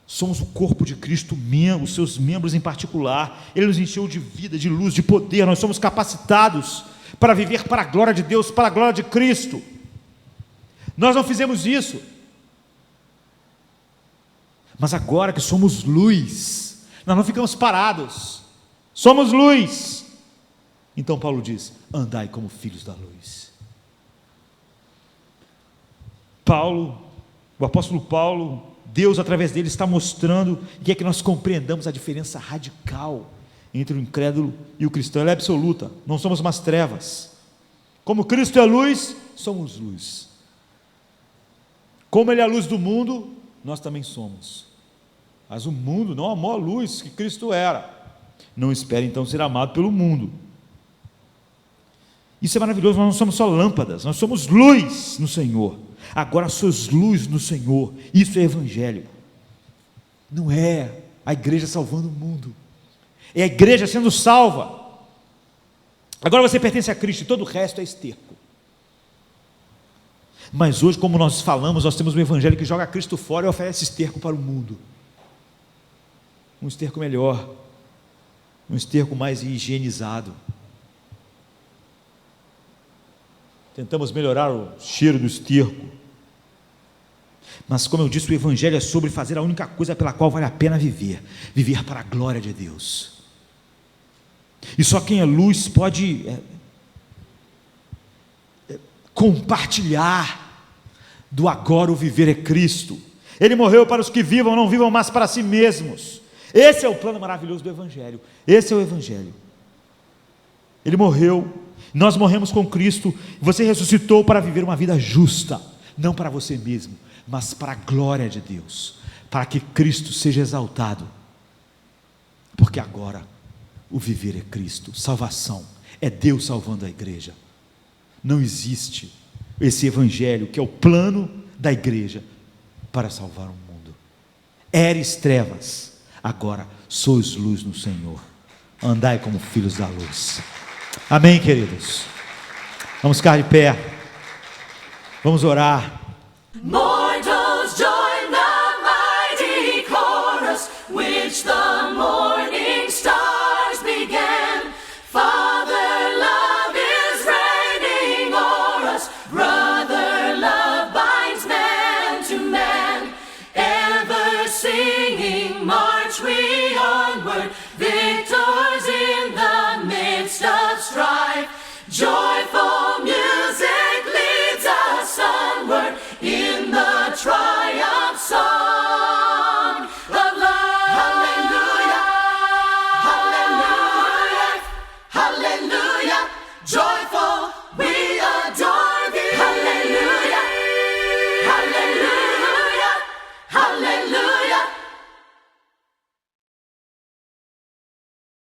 Somos o corpo de Cristo, os seus membros em particular. Ele nos encheu de vida, de luz, de poder. Nós somos capacitados para viver para a glória de Deus, para a glória de Cristo. Nós não fizemos isso, mas agora que somos luz, nós não ficamos parados, somos luz. Então Paulo diz: andai como filhos da luz. O apóstolo Paulo, Deus através dele está mostrando que é que nós compreendamos a diferença radical entre o incrédulo e o cristão. Ela é absoluta, não somos mais trevas. Como Cristo é luz, somos luz. Como Ele é a luz do mundo, nós também somos. Mas o mundo não amou a luz que Cristo era. Não espere então ser amado pelo mundo. Isso é maravilhoso. Nós não somos só lâmpadas, nós somos luz no Senhor. Agora sois luz no Senhor. Isso é evangelho. Não é a igreja salvando o mundo, é a igreja sendo salva. Agora você pertence a Cristo e todo o resto é esterco. Mas hoje, como nós falamos, nós temos um evangelho que joga Cristo fora e oferece esterco para o mundo. Um esterco melhor, um esterco mais higienizado. Tentamos melhorar o cheiro do esterco, mas como eu disse, o evangelho é sobre fazer a única coisa pela qual vale a pena viver, viver para a glória de Deus. E só quem é luz pode compartilhar do agora. O viver é Cristo. Ele morreu para os que vivam, não vivam mais para si mesmos. Esse é o plano maravilhoso do evangelho. Esse é o evangelho. Ele morreu, nós morremos com Cristo. Você ressuscitou para viver uma vida justa, não para você mesmo, mas para a glória de Deus, para que Cristo seja exaltado. Porque agora o viver é Cristo. Salvação é Deus salvando a igreja. Não existe esse evangelho que é o plano da igreja para salvar o mundo. Eres trevas, agora sois luz no Senhor. Andai como filhos da luz. Amém, queridos? Vamos ficar de pé, vamos orar. Mortals join the mighty chorus, which the morning stars began. Father love is reigning o'er us, brother love binds man to man. Ever singing march we onward,